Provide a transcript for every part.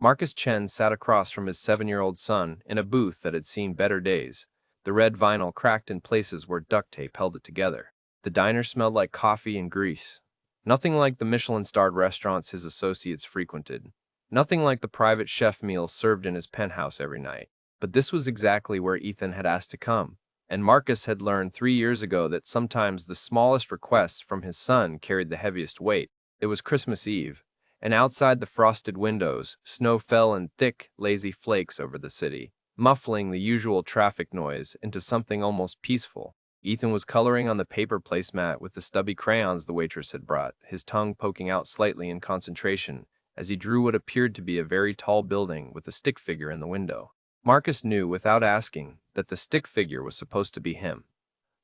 Marcus Chen sat across from his 7-year-old son in a booth that had seen better days. The red vinyl cracked in places where duct tape held it together. The diner smelled like coffee and grease. Nothing like the Michelin-starred restaurants his associates frequented. Nothing like the private chef meals served in his penthouse every night. But this was exactly where Ethan had asked to come. And Marcus had learned 3 years ago that sometimes the smallest requests from his son carried the heaviest weight. It was Christmas Eve, and outside the frosted windows, snow fell in thick, lazy flakes over the city, muffling the usual traffic noise into something almost peaceful. Ethan was coloring on the paper placemat with the stubby crayons the waitress had brought, his tongue poking out slightly in concentration as he drew what appeared to be a very tall building with a stick figure in the window. Marcus knew, without asking, that the stick figure was supposed to be him,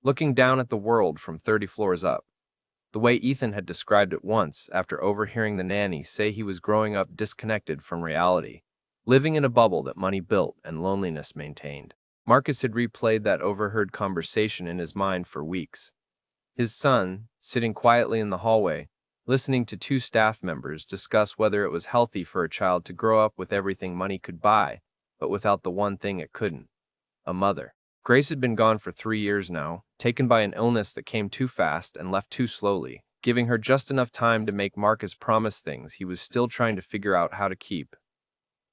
looking down at the world from 30 floors up. The way Ethan had described it once after overhearing the nanny say he was growing up disconnected from reality, living in a bubble that money built and loneliness maintained. Marcus had replayed that overheard conversation in his mind for weeks. His son, sitting quietly in the hallway, listening to two staff members discuss whether it was healthy for a child to grow up with everything money could buy, but without the one thing it couldn't: a mother. Grace had been gone for 3 years now, taken by an illness that came too fast and left too slowly, giving her just enough time to make Marcus promise things he was still trying to figure out how to keep.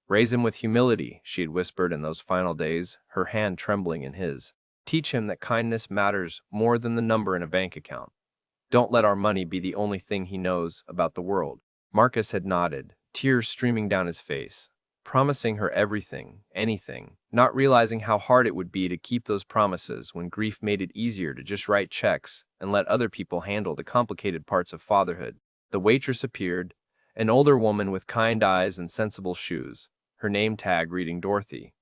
Raise him with humility, she had whispered in those final days, her hand trembling in his. Teach him that kindness matters more than the number in a bank account. Don't let our money be the only thing he knows about the world. Marcus had nodded, tears streaming down his face, promising her everything, anything, not realizing how hard it would be to keep those promises when grief made it easier to just write checks and let other people handle the complicated parts of fatherhood. The waitress appeared, an older woman with kind eyes and sensible shoes, her name tag reading Dorothy.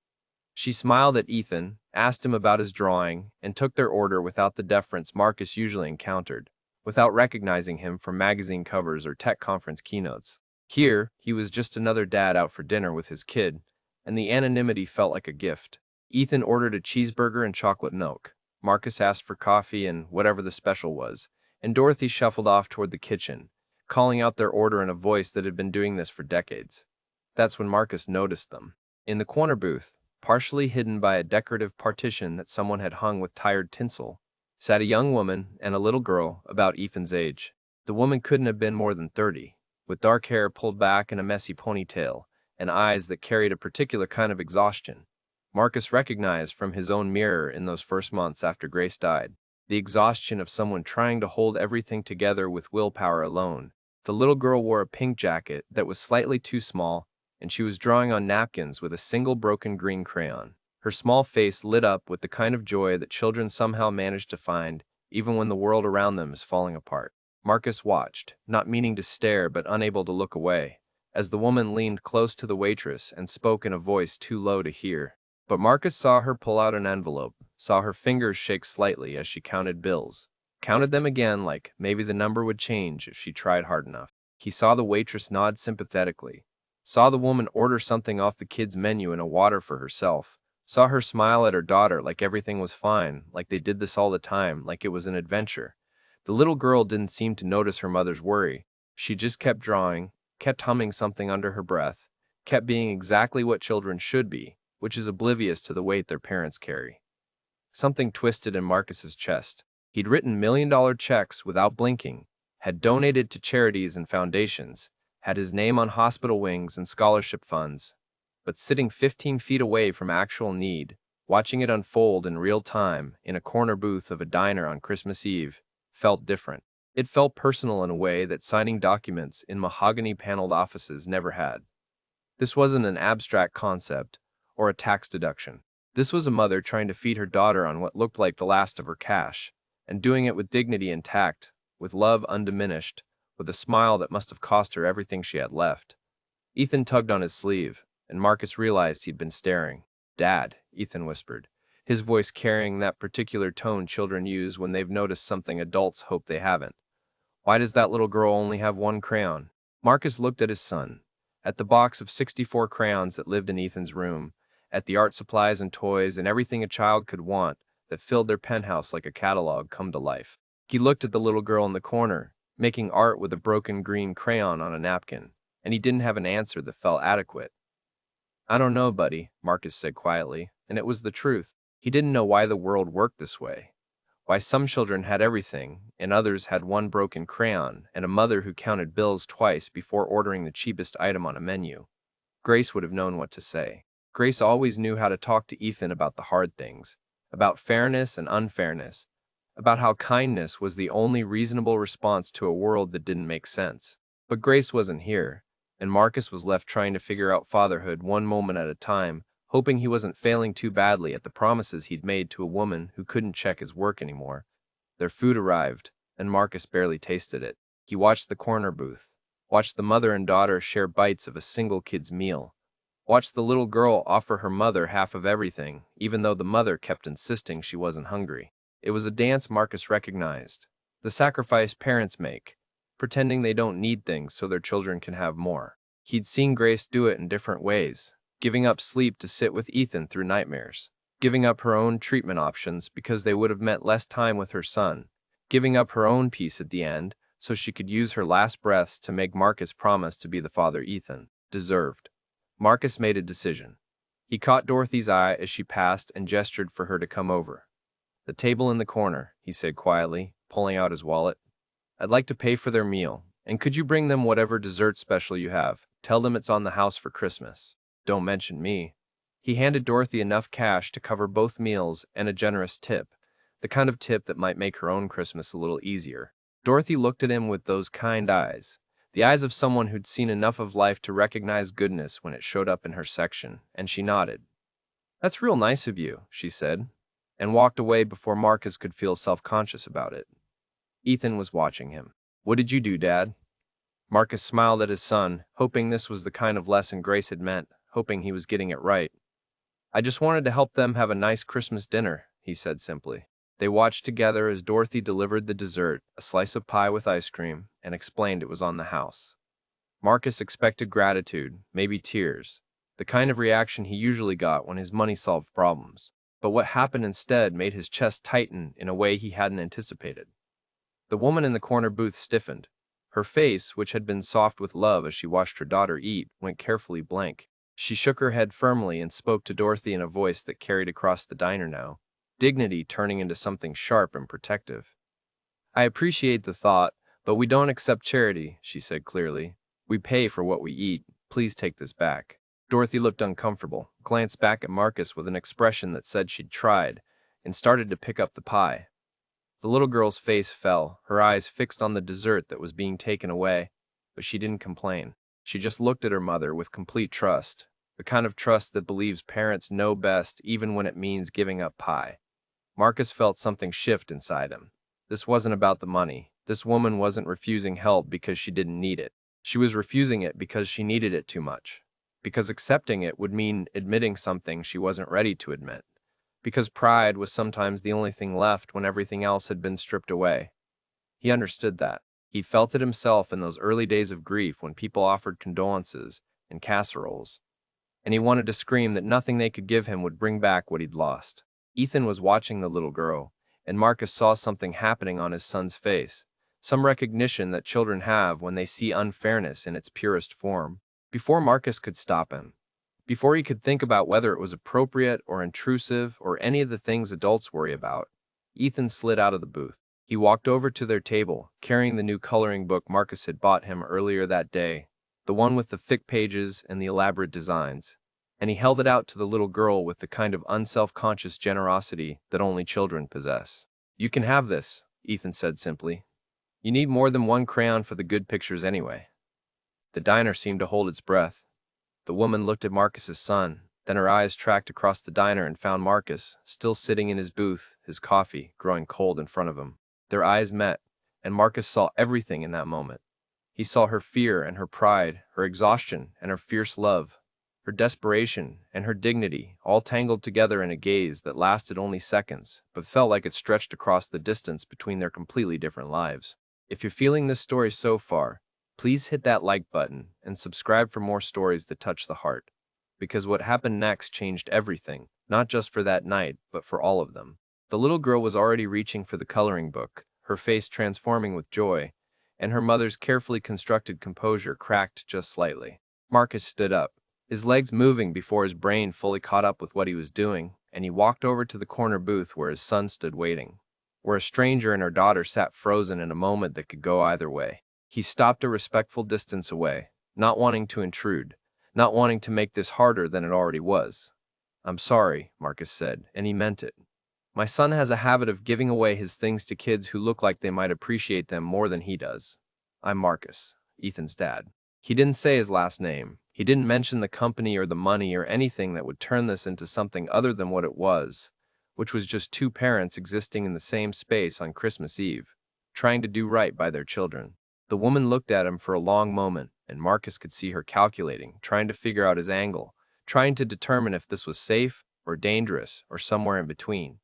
She smiled at Ethan, asked him about his drawing, and took their order without the deference Marcus usually encountered, without recognizing him from magazine covers or tech conference keynotes. Here, he was just another dad out for dinner with his kid, and the anonymity felt like a gift. Ethan ordered a cheeseburger and chocolate milk. Marcus asked for coffee and whatever the special was, and Dorothy shuffled off toward the kitchen, calling out their order in a voice that had been doing this for decades. That's when Marcus noticed them. In the corner booth, partially hidden by a decorative partition that someone had hung with tired tinsel, sat a young woman and a little girl about Ethan's age. The woman couldn't have been more than 30, with dark hair pulled back in a messy ponytail, and eyes that carried a particular kind of exhaustion. Marcus recognized from his own mirror in those first months after Grace died, the exhaustion of someone trying to hold everything together with willpower alone. The little girl wore a pink jacket that was slightly too small, and she was drawing on napkins with a single broken green crayon. Her small face lit up with the kind of joy that children somehow manage to find, even when the world around them is falling apart. Marcus watched, not meaning to stare but unable to look away, as the woman leaned close to the waitress and spoke in a voice too low to hear. But Marcus saw her pull out an envelope, saw her fingers shake slightly as she counted bills. Counted them again, like maybe the number would change if she tried hard enough. He saw the waitress nod sympathetically, saw the woman order something off the kid's menu and a water for herself, saw her smile at her daughter like everything was fine, like they did this all the time, like it was an adventure. The little girl didn't seem to notice her mother's worry. She just kept drawing, kept humming something under her breath, kept being exactly what children should be, which is oblivious to the weight their parents carry. Something twisted in Marcus's chest. He'd written million-dollar checks without blinking, had donated to charities and foundations, had his name on hospital wings and scholarship funds, but sitting 15 feet away from actual need, watching it unfold in real time in a corner booth of a diner on Christmas Eve, felt different. It felt personal in a way that signing documents in mahogany-paneled offices never had. This wasn't an abstract concept or a tax deduction. This was a mother trying to feed her daughter on what looked like the last of her cash, and doing it with dignity intact, with love undiminished, with a smile that must have cost her everything she had left. Ethan tugged on his sleeve, and Marcus realized he'd been staring. "Dad," Ethan whispered, his voice carrying that particular tone children use when they've noticed something adults hope they haven't. "Why does that little girl only have one crayon?" Marcus looked at his son, at the box of 64 crayons that lived in Ethan's room, at the art supplies and toys and everything a child could want that filled their penthouse like a catalog come to life. He looked at the little girl in the corner, making art with a broken green crayon on a napkin, and he didn't have an answer that felt adequate. I don't know, buddy, Marcus said quietly, and it was the truth. He didn't know why the world worked this way. Why some children had everything, and others had one broken crayon, and a mother who counted bills twice before ordering the cheapest item on a menu. Grace would have known what to say. Grace always knew how to talk to Ethan about the hard things, about fairness and unfairness, about how kindness was the only reasonable response to a world that didn't make sense. But Grace wasn't here, and Marcus was left trying to figure out fatherhood one moment at a time, hoping he wasn't failing too badly at the promises he'd made to a woman who couldn't check his work anymore. Their food arrived, and Marcus barely tasted it. He watched the corner booth, watched the mother and daughter share bites of a single kid's meal, watched the little girl offer her mother half of everything, even though the mother kept insisting she wasn't hungry. It was a dance Marcus recognized, the sacrifice parents make, pretending they don't need things so their children can have more. He'd seen Grace do it in different ways, giving up sleep to sit with Ethan through nightmares, giving up her own treatment options because they would have meant less time with her son, giving up her own peace at the end so she could use her last breaths to make Marcus promise to be the father Ethan deserved. Marcus made a decision. He caught Dorothy's eye as she passed and gestured for her to come over. The table in the corner, he said quietly, pulling out his wallet. I'd like to pay for their meal, and could you bring them whatever dessert special you have? Tell them it's on the house for Christmas. Don't mention me. He handed Dorothy enough cash to cover both meals and a generous tip, the kind of tip that might make her own Christmas a little easier. Dorothy looked at him with those kind eyes, the eyes of someone who'd seen enough of life to recognize goodness when it showed up in her section, and she nodded. That's real nice of you, she said, and walked away before Marcus could feel self-conscious about it. Ethan was watching him. What did you do, Dad? Marcus smiled at his son, hoping this was the kind of lesson Grace had meant, hoping he was getting it right. I just wanted to help them have a nice Christmas dinner, he said simply. They watched together as Dorothy delivered the dessert, a slice of pie with ice cream, and explained it was on the house. Marcus expected gratitude, maybe tears, the kind of reaction he usually got when his money solved problems. But what happened instead made his chest tighten in a way he hadn't anticipated. The woman in the corner booth stiffened. Her face, which had been soft with love as she watched her daughter eat, went carefully blank. She shook her head firmly and spoke to Dorothy in a voice that carried across the diner now, dignity turning into something sharp and protective. I appreciate the thought, but we don't accept charity, she said clearly. We pay for what we eat. Please take this back. Dorothy looked uncomfortable, glanced back at Marcus with an expression that said she'd tried, and started to pick up the pie. The little girl's face fell, her eyes fixed on the dessert that was being taken away, but she didn't complain. She just looked at her mother with complete trust, the kind of trust that believes parents know best even when it means giving up pie. Marcus felt something shift inside him. This wasn't about the money. This woman wasn't refusing help because she didn't need it. She was refusing it because she needed it too much. Because accepting it would mean admitting something she wasn't ready to admit. Because pride was sometimes the only thing left when everything else had been stripped away. He understood that. He felt it himself in those early days of grief when people offered condolences and casseroles. And he wanted to scream that nothing they could give him would bring back what he'd lost. Ethan was watching the little girl, and Marcus saw something happening on his son's face, some recognition that children have when they see unfairness in its purest form. Before Marcus could stop him, before he could think about whether it was appropriate or intrusive or any of the things adults worry about, Ethan slid out of the booth. He walked over to their table, carrying the new coloring book Marcus had bought him earlier that day, the one with the thick pages and the elaborate designs, and he held it out to the little girl with the kind of unself-conscious generosity that only children possess. You can have this, Ethan said simply. You need more than one crayon for the good pictures anyway. The diner seemed to hold its breath. The woman looked at Marcus's son, then her eyes tracked across the diner and found Marcus, still sitting in his booth, his coffee growing cold in front of him. Their eyes met, and Marcus saw everything in that moment. He saw her fear and her pride, her exhaustion and her fierce love, her desperation and her dignity, all tangled together in a gaze that lasted only seconds, but felt like it stretched across the distance between their completely different lives. If you're feeling this story so far, please hit that like button and subscribe for more stories that touch the heart. Because what happened next changed everything, not just for that night, but for all of them. The little girl was already reaching for the coloring book, her face transforming with joy, and her mother's carefully constructed composure cracked just slightly. Marcus stood up. his legs moving before his brain fully caught up with what he was doing, and he walked over to the corner booth where his son stood waiting, where a stranger and her daughter sat frozen in a moment that could go either way. He stopped a respectful distance away, not wanting to intrude, not wanting to make this harder than it already was. "I'm sorry," Marcus said, and he meant it. "My son has a habit of giving away his things to kids who look like they might appreciate them more than he does. I'm Marcus, Ethan's dad." He didn't say his last name. He didn't mention the company or the money or anything that would turn this into something other than what it was, which was just two parents existing in the same space on Christmas Eve, trying to do right by their children. The woman looked at him for a long moment, and Marcus could see her calculating, trying to figure out his angle, trying to determine if this was safe or dangerous or somewhere in between.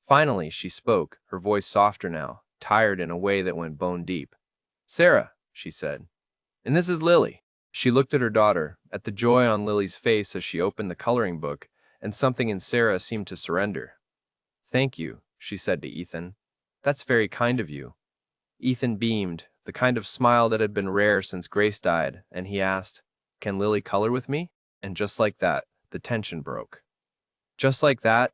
Finally, she spoke, her voice softer now, tired in a way that went bone deep. "Sarah," she said. "And this is Lily." She looked at her daughter, at the joy on Lily's face as she opened the coloring book, and something in Sarah seemed to surrender. "Thank you," she said to Ethan. "That's very kind of you." Ethan beamed, the kind of smile that had been rare since Grace died, and he asked, "Can Lily color with me?" And just like that, the tension broke. Just like that,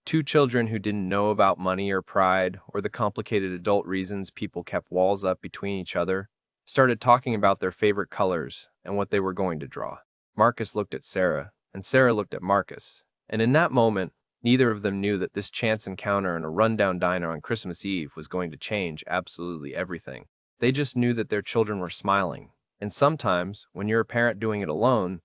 two children who didn't know about money or pride or the complicated adult reasons people kept walls up between each other started talking about their favorite colors and what they were going to draw. Marcus looked at Sarah, and Sarah looked at Marcus, and in that moment, neither of them knew that this chance encounter in a rundown diner on Christmas Eve was going to change absolutely everything. They just knew that their children were smiling, and sometimes, when you're a parent doing it alone,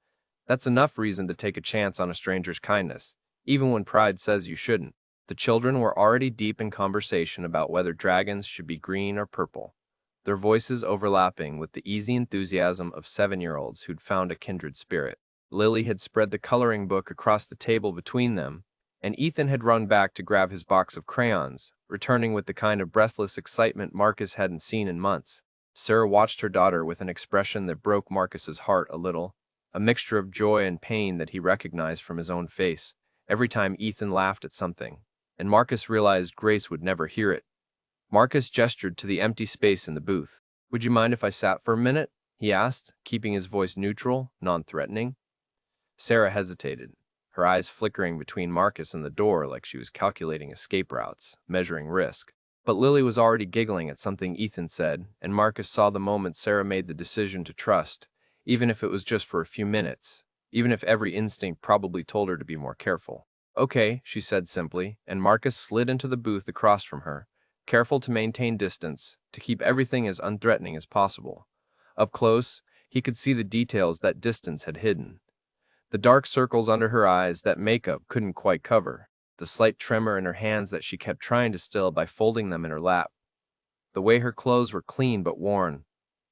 that's enough reason to take a chance on a stranger's kindness, even when pride says you shouldn't. The children were already deep in conversation about whether dragons should be green or purple, their voices overlapping with the easy enthusiasm of 7-year-olds who'd found a kindred spirit. Lily had spread the coloring book across the table between them, and Ethan had run back to grab his box of crayons, returning with the kind of breathless excitement Marcus hadn't seen in months. Sarah watched her daughter with an expression that broke Marcus's heart a little, a mixture of joy and pain that he recognized from his own face every time Ethan laughed at something, and Marcus realized Grace would never hear it. Marcus gestured to the empty space in the booth. "Would you mind if I sat for a minute?" he asked, keeping his voice neutral, non-threatening. Sarah hesitated, her eyes flickering between Marcus and the door like she was calculating escape routes, measuring risk. But Lily was already giggling at something Ethan said, and Marcus saw the moment Sarah made the decision to trust, even if it was just for a few minutes, even if every instinct probably told her to be more careful. "Okay," she said simply, and Marcus slid into the booth across from her, careful to maintain distance, to keep everything as unthreatening as possible. Up close, he could see the details that distance had hidden. The dark circles under her eyes that makeup couldn't quite cover, the slight tremor in her hands that she kept trying to still by folding them in her lap, the way her clothes were clean but worn,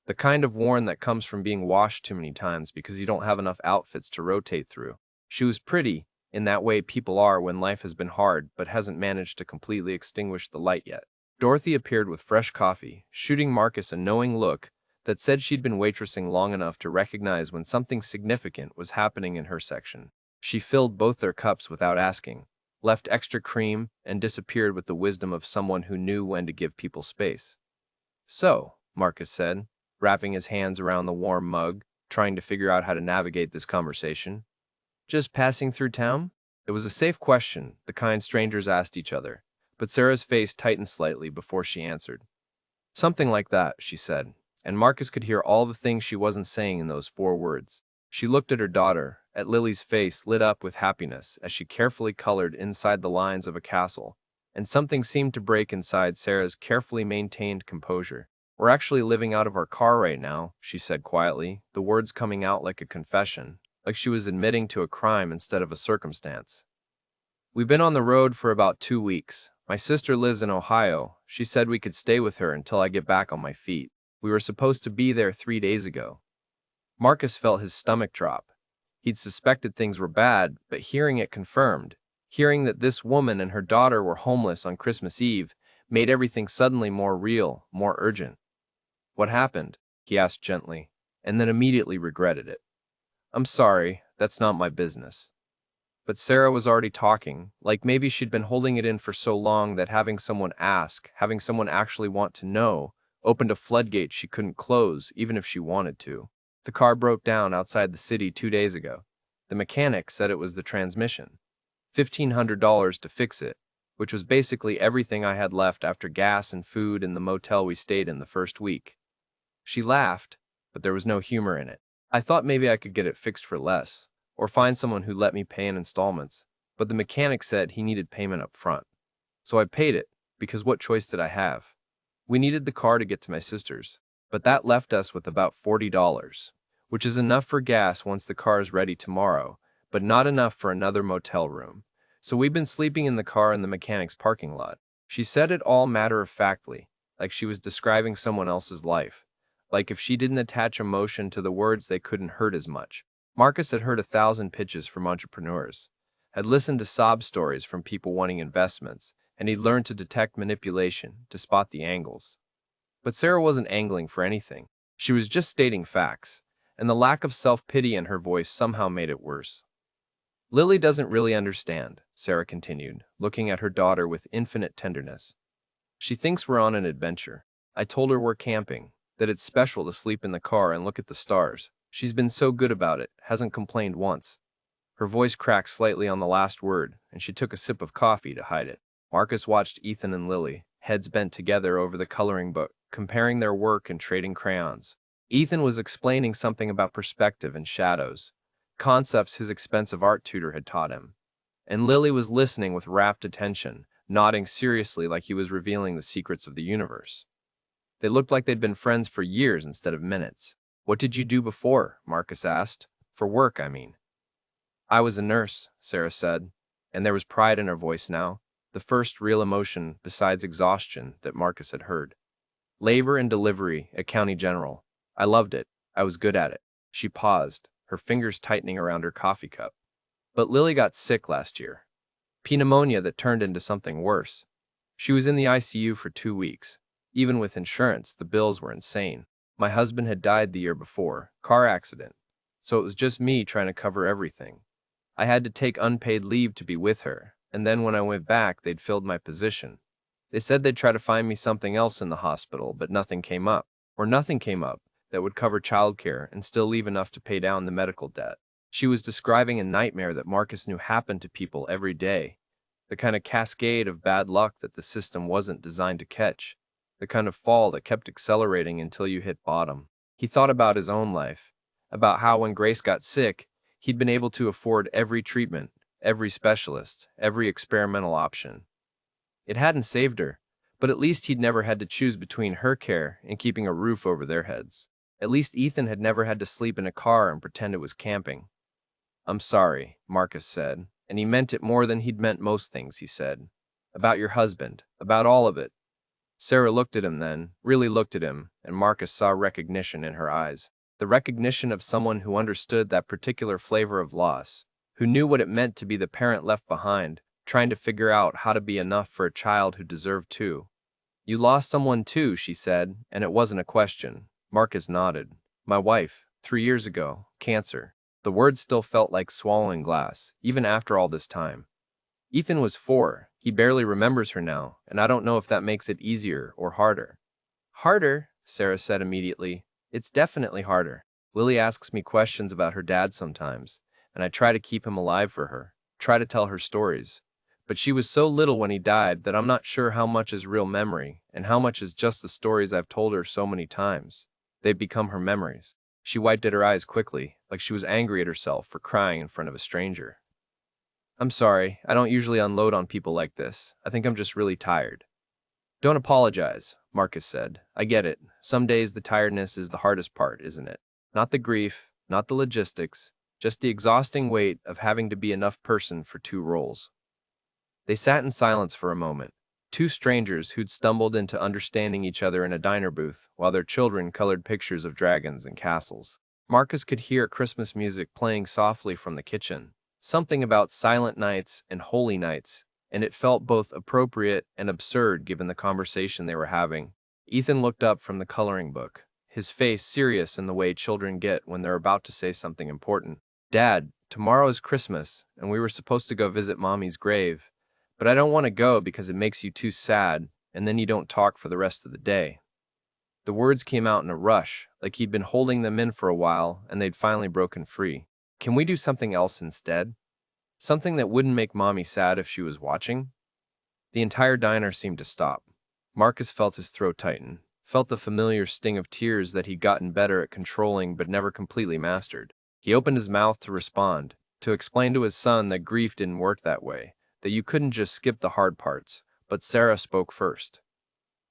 the kind of worn that comes from being washed too many times because you don't have enough outfits to rotate through. She was pretty, in that way people are when life has been hard but hasn't managed to completely extinguish the light yet. Dorothy appeared with fresh coffee, shooting Marcus a knowing look that said she'd been waitressing long enough to recognize when something significant was happening in her section. She filled both their cups without asking, left extra cream, and disappeared with the wisdom of someone who knew when to give people space. "So," Marcus said, wrapping his hands around the warm mug, trying to figure out how to navigate this conversation. "Just passing through town?" It was a safe question, the kind strangers asked each other, but Sarah's face tightened slightly before she answered. "Something like that," she said, and Marcus could hear all the things she wasn't saying in those 4 words. She looked at her daughter, at Lily's face lit up with happiness as she carefully colored inside the lines of a castle, and something seemed to break inside Sarah's carefully maintained composure. "We're actually living out of our car right now," she said quietly, the words coming out like a confession, like she was admitting to a crime instead of a circumstance. "We've been on the road for about 2 weeks. My sister lives in Ohio. She said we could stay with her until I get back on my feet. We were supposed to be there 3 days ago." Marcus felt his stomach drop. He'd suspected things were bad, but hearing it confirmed, hearing that this woman and her daughter were homeless on Christmas Eve, made everything suddenly more real, more urgent. "What happened?" he asked gently, and then immediately regretted it. "I'm sorry, that's not my business." But Sarah was already talking, like maybe she'd been holding it in for so long that having someone ask, having someone actually want to know, opened a floodgate she couldn't close even if she wanted to. "The car broke down outside the city 2 days ago." The mechanic said it was the transmission. $1,500 to fix it, which was basically everything I had left after gas and food in the motel we stayed in the first week. She laughed, but there was no humor in it. I thought maybe I could get it fixed for less, or find someone who let me pay in installments, but the mechanic said he needed payment up front. So I paid it, because what choice did I have? We needed the car to get to my sister's, but that left us with about $40, which is enough for gas once the car is ready tomorrow, but not enough for another motel room. So we've been sleeping in the car in the mechanic's parking lot. She said it all matter-of-factly, like she was describing someone else's life. Like if she didn't attach emotion to the words, they couldn't hurt as much. Marcus had heard 1,000 pitches from entrepreneurs, had listened to sob stories from people wanting investments, and he'd learned to detect manipulation, to spot the angles. But Sarah wasn't angling for anything. She was just stating facts, and the lack of self-pity in her voice somehow made it worse. Lily doesn't really understand, Sarah continued, looking at her daughter with infinite tenderness. She thinks we're on an adventure. I told her we're camping, that it's special to sleep in the car and look at the stars. She's been so good about it, hasn't complained once. Her voice cracked slightly on the last word, and she took a sip of coffee to hide it. Marcus watched Ethan and Lily, heads bent together over the coloring book, comparing their work and trading crayons. Ethan was explaining something about perspective and shadows, concepts his expensive art tutor had taught him. And Lily was listening with rapt attention, nodding seriously like he was revealing the secrets of the universe. They looked like they'd been friends for years instead of minutes. "What did you do before?" Marcus asked. "For work, I mean." "I was a nurse," Sarah said, and there was pride in her voice now, the first real emotion besides exhaustion that Marcus had heard. "Labor and delivery at County General. I loved it. I was good at it." She paused, her fingers tightening around her coffee cup. "But Lily got sick last year. Pneumonia that turned into something worse. She was in the ICU for 2 weeks. Even with insurance, the bills were insane. My husband had died the year before, car accident. So it was just me trying to cover everything. I had to take unpaid leave to be with her, and then when I went back, they'd filled my position. They said they'd try to find me something else in the hospital, but nothing came up. Or nothing came up that would cover childcare and still leave enough to pay down the medical debt." She was describing a nightmare that Marcus knew happened to people every day, the kind of cascade of bad luck that the system wasn't designed to catch, the kind of fall that kept accelerating until you hit bottom. He thought about his own life, about how when Grace got sick, he'd been able to afford every treatment, every specialist, every experimental option. It hadn't saved her, but at least he'd never had to choose between her care and keeping a roof over their heads. At least Ethan had never had to sleep in a car and pretend it was camping. "I'm sorry," Marcus said, and he meant it more than he'd meant most things he said. "About your husband, about all of it." Sarah looked at him then, really looked at him, and Marcus saw recognition in her eyes. The recognition of someone who understood that particular flavor of loss, who knew what it meant to be the parent left behind, trying to figure out how to be enough for a child who deserved too. "You lost someone too," she said, and it wasn't a question. Marcus nodded. "My wife, 3 years ago, cancer." The words still felt like swallowing glass, even after all this time. Ethan was 4, he barely remembers her now, and I don't know if that makes it easier or harder. "Harder," Sarah said immediately. "It's definitely harder. Lily asks me questions about her dad sometimes, and I try to keep him alive for her, try to tell her stories. But she was so little when he died that I'm not sure how much is real memory, and how much is just the stories I've told her so many times. They've become her memories." She wiped at her eyes quickly, like she was angry at herself for crying in front of a stranger. "I'm sorry, I don't usually unload on people like this. I think I'm just really tired." "Don't apologize," Marcus said. "I get it. Some days the tiredness is the hardest part, isn't it? Not the grief, not the logistics, just the exhausting weight of having to be enough person for 2 roles." They sat in silence for a moment, 2 strangers who'd stumbled into understanding each other in a diner booth while their children colored pictures of dragons and castles. Marcus could hear Christmas music playing softly from the kitchen, something about silent nights and holy nights, and it felt both appropriate and absurd given the conversation they were having. Ethan looked up from the coloring book, his face serious in the way children get when they're about to say something important. "Dad, tomorrow is Christmas, and we were supposed to go visit Mommy's grave. But I don't want to go because it makes you too sad, and then you don't talk for the rest of the day." The words came out in a rush, like he'd been holding them in for a while and they'd finally broken free. Can we do something else instead? Something that wouldn't make Mommy sad if she was watching? The entire diner seemed to stop. Marcus felt his throat tighten, felt the familiar sting of tears that he'd gotten better at controlling but never completely mastered. He opened his mouth to respond, to explain to his son that grief didn't work that way, that you couldn't just skip the hard parts, but Sarah spoke first.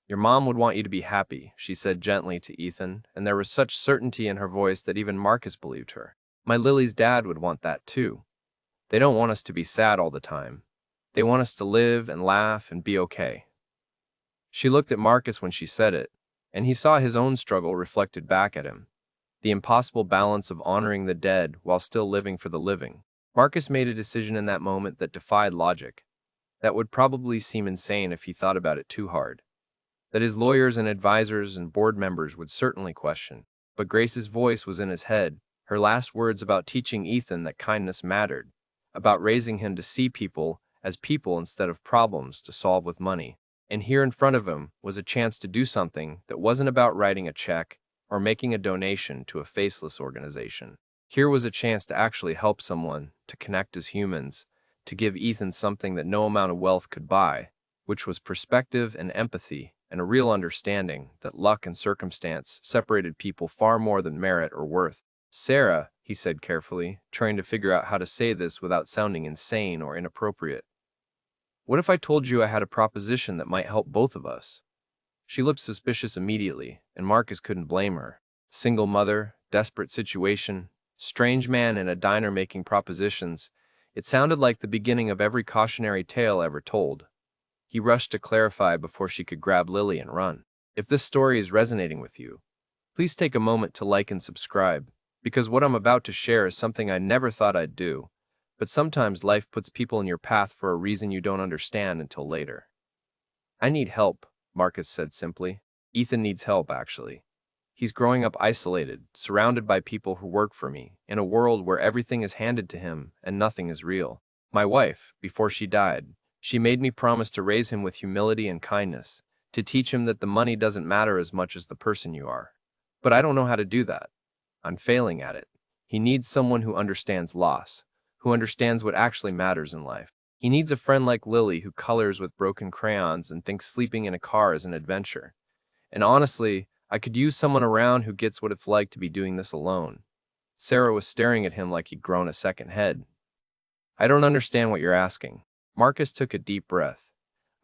Your mom would want you to be happy, she said gently to Ethan, and there was such certainty in her voice that even Marcus believed her. My Lily's dad would want that too. They don't want us to be sad all the time. They want us to live and laugh and be okay. She looked at Marcus when she said it, and he saw his own struggle reflected back at him. The impossible balance of honoring the dead while still living for the living. Marcus made a decision in that moment that defied logic. That would probably seem insane if he thought about it too hard. That his lawyers and advisors and board members would certainly question. But Grace's voice was in his head, her last words about teaching Ethan that kindness mattered, about raising him to see people as people instead of problems to solve with money. And here in front of him was a chance to do something that wasn't about writing a check or making a donation to a faceless organization. Here was a chance to actually help someone, to connect as humans, to give Ethan something that no amount of wealth could buy, which was perspective and empathy and a real understanding that luck and circumstance separated people far more than merit or worth. Sarah, he said carefully, trying to figure out how to say this without sounding insane or inappropriate. What if I told you I had a proposition that might help both of us? She looked suspicious immediately, and Marcus couldn't blame her. Single mother, desperate situation, strange man in a diner making propositions. It sounded like the beginning of every cautionary tale ever told. He rushed to clarify before she could grab Lily and run. If this story is resonating with you, please take a moment to like and subscribe, because what I'm about to share is something I never thought I'd do, but sometimes life puts people in your path for a reason you don't understand until later. I need help, Marcus said simply. Ethan needs help, actually. He's growing up isolated, surrounded by people who work for me, in a world where everything is handed to him and nothing is real. My wife, before she died, she made me promise to raise him with humility and kindness, to teach him that the money doesn't matter as much as the person you are. But I don't know how to do that. I'm failing at it. He needs someone who understands loss, who understands what actually matters in life. He needs a friend like Lily who colors with broken crayons and thinks sleeping in a car is an adventure. And honestly, I could use someone around who gets what it's like to be doing this alone. Sarah was staring at him like he'd grown a second head. I don't understand what you're asking. Marcus took a deep breath.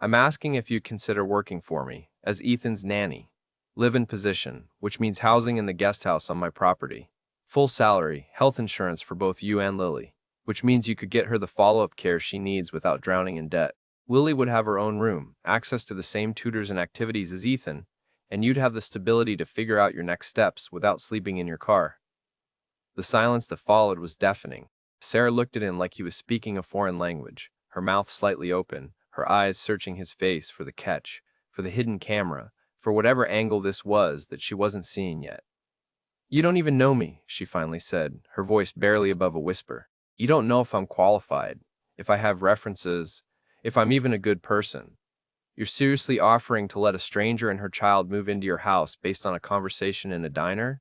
I'm asking if you'd consider working for me, as Ethan's nanny. Live-in position, which means housing in the guest house on my property. Full salary, health insurance for both you and Lily, which means you could get her the follow-up care she needs without drowning in debt. Lily would have her own room, access to the same tutors and activities as Ethan, and you'd have the stability to figure out your next steps without sleeping in your car. The silence that followed was deafening. Sarah looked at him like he was speaking a foreign language, her mouth slightly open, her eyes searching his face for the catch, for the hidden camera, for whatever angle this was that she wasn't seeing yet. You don't even know me, she finally said, her voice barely above a whisper. You don't know if I'm qualified, if I have references, if I'm even a good person. You're seriously offering to let a stranger and her child move into your house based on a conversation in a diner?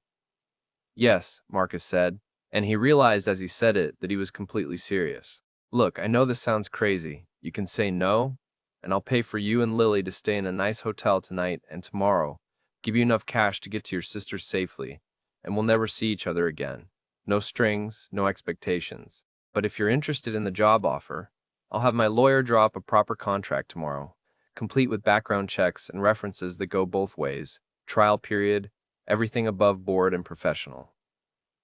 Yes, Marcus said, and he realized as he said it that he was completely serious. Look, I know this sounds crazy. You can say no, and I'll pay for you and Lily to stay in a nice hotel tonight and tomorrow, give you enough cash to get to your sisters safely, and we'll never see each other again. No strings, no expectations. But if you're interested in the job offer, I'll have my lawyer draw up a proper contract tomorrow, complete with background checks and references that go both ways, trial period, everything above board and professional.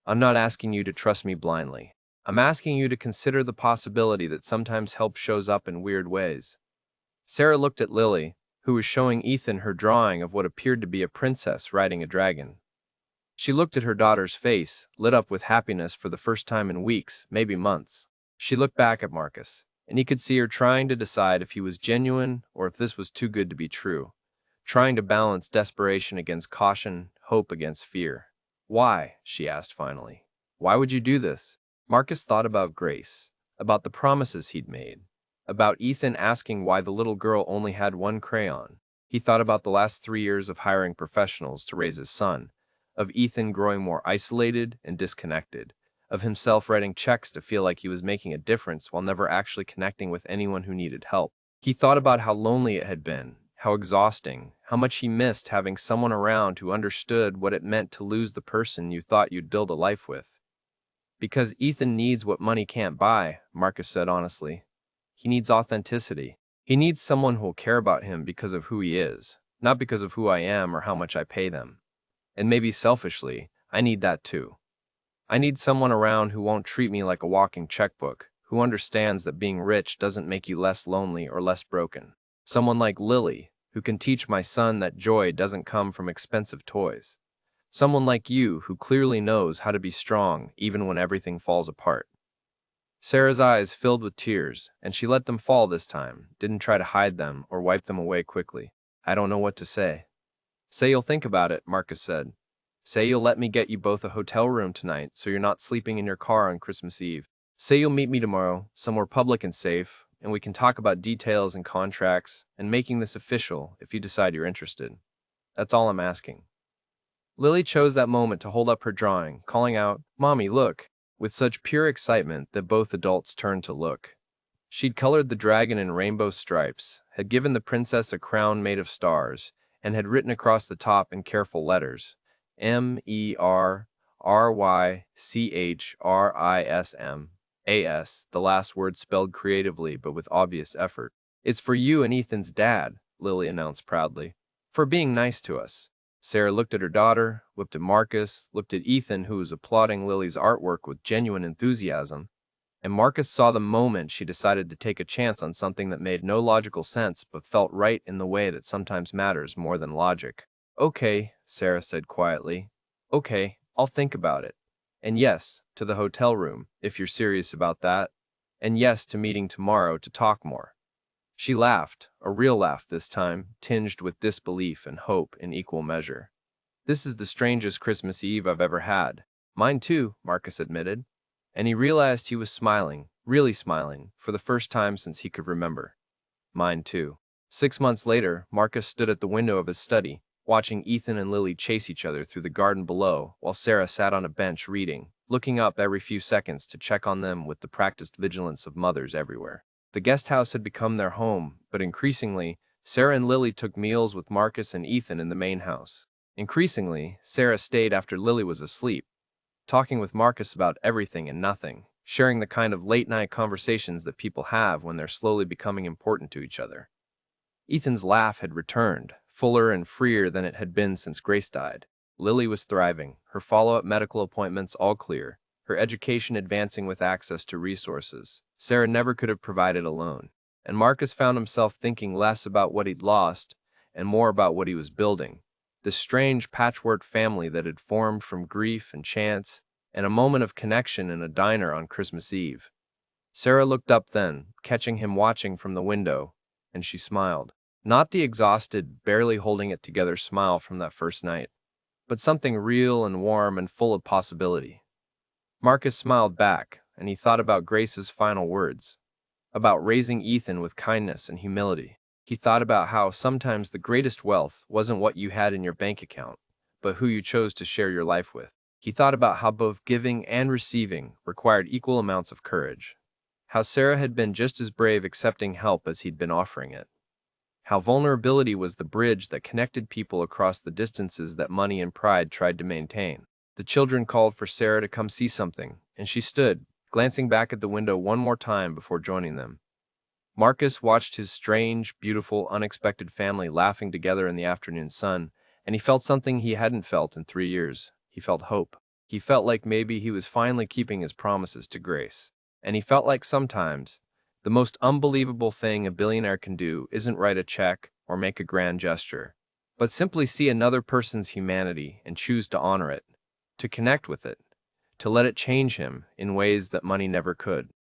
I'm not asking you to trust me blindly. I'm asking you to consider the possibility that sometimes help shows up in weird ways. Sarah looked at Lily, who was showing Ethan her drawing of what appeared to be a princess riding a dragon. She looked at her daughter's face, lit up with happiness for the first time in weeks, maybe months. She looked back at Marcus, and he could see her trying to decide if he was genuine or if this was too good to be true, trying to balance desperation against caution, hope against fear. Why? She asked finally. Why would you do this? Marcus thought about Grace, about the promises he'd made, about Ethan asking why the little girl only had one crayon. He thought about the last 3 years of hiring professionals to raise his son, of Ethan growing more isolated and disconnected, of himself writing checks to feel like he was making a difference while never actually connecting with anyone who needed help. He thought about how lonely it had been, how exhausting, how much he missed having someone around who understood what it meant to lose the person you thought you'd build a life with. Because Ethan needs what money can't buy, Marcus said honestly. He needs authenticity. He needs someone who will care about him because of who he is, not because of who I am or how much I pay them. And maybe selfishly, I need that too. I need someone around who won't treat me like a walking checkbook, who understands that being rich doesn't make you less lonely or less broken. Someone like Lily, who can teach my son that joy doesn't come from expensive toys. Someone like you who clearly knows how to be strong even when everything falls apart. Sarah's eyes filled with tears, and she let them fall this time, didn't try to hide them or wipe them away quickly. I don't know what to say. Say you'll think about it, Marcus said. Say you'll let me get you both a hotel room tonight so you're not sleeping in your car on Christmas Eve. Say you'll meet me tomorrow, somewhere public and safe, and we can talk about details and contracts and making this official if you decide you're interested. That's all I'm asking. Lily chose that moment to hold up her drawing, calling out, "Mommy, look," with such pure excitement that both adults turned to look. She'd colored the dragon in rainbow stripes, had given the princess a crown made of stars, and had written across the top in careful letters, MERRYCHRISM, the last word spelled creatively but with obvious effort. "It's for you and Ethan's dad," Lily announced proudly, "for being nice to us." Sarah looked at her daughter, looked at Marcus, looked at Ethan, who was applauding Lily's artwork with genuine enthusiasm, and Marcus saw the moment she decided to take a chance on something that made no logical sense but felt right in the way that sometimes matters more than logic. "Okay," Sarah said quietly. "Okay, I'll think about it. And yes, to the hotel room, if you're serious about that. And yes, to meeting tomorrow to talk more." She laughed, a real laugh this time, tinged with disbelief and hope in equal measure. "This is the strangest Christmas Eve I've ever had." "Mine too," Marcus admitted. And he realized he was smiling, really smiling, for the first time since he could remember. "Mine too." 6 months later, Marcus stood at the window of his study, watching Ethan and Lily chase each other through the garden below, while Sarah sat on a bench reading, looking up every few seconds to check on them with the practiced vigilance of mothers everywhere. The guest house had become their home, but increasingly, Sarah and Lily took meals with Marcus and Ethan in the main house. Increasingly, Sarah stayed after Lily was asleep, talking with Marcus about everything and nothing, sharing the kind of late-night conversations that people have when they're slowly becoming important to each other. Ethan's laugh had returned, fuller and freer than it had been since Grace died. Lily was thriving, her follow-up medical appointments all clear, her education advancing with access to resources Sarah never could have provided alone. And Marcus found himself thinking less about what he'd lost and more about what he was building. This strange patchwork family that had formed from grief and chance and a moment of connection in a diner on Christmas Eve. Sarah looked up then, catching him watching from the window, and she smiled. Not the exhausted, barely holding it together smile from that first night, but something real and warm and full of possibility. Marcus smiled back, and he thought about Grace's final words, about raising Ethan with kindness and humility. He thought about how sometimes the greatest wealth wasn't what you had in your bank account, but who you chose to share your life with. He thought about how both giving and receiving required equal amounts of courage. How Sarah had been just as brave accepting help as he'd been offering it. How vulnerability was the bridge that connected people across the distances that money and pride tried to maintain. The children called for Sarah to come see something, and she stood, glancing back at the window one more time before joining them. Marcus watched his strange, beautiful, unexpected family laughing together in the afternoon sun, and he felt something he hadn't felt in 3 years. He felt hope. He felt like maybe he was finally keeping his promises to Grace. And he felt like sometimes, the most unbelievable thing a billionaire can do isn't write a check or make a grand gesture, but simply see another person's humanity and choose to honor it, to connect with it, to let it change him in ways that money never could.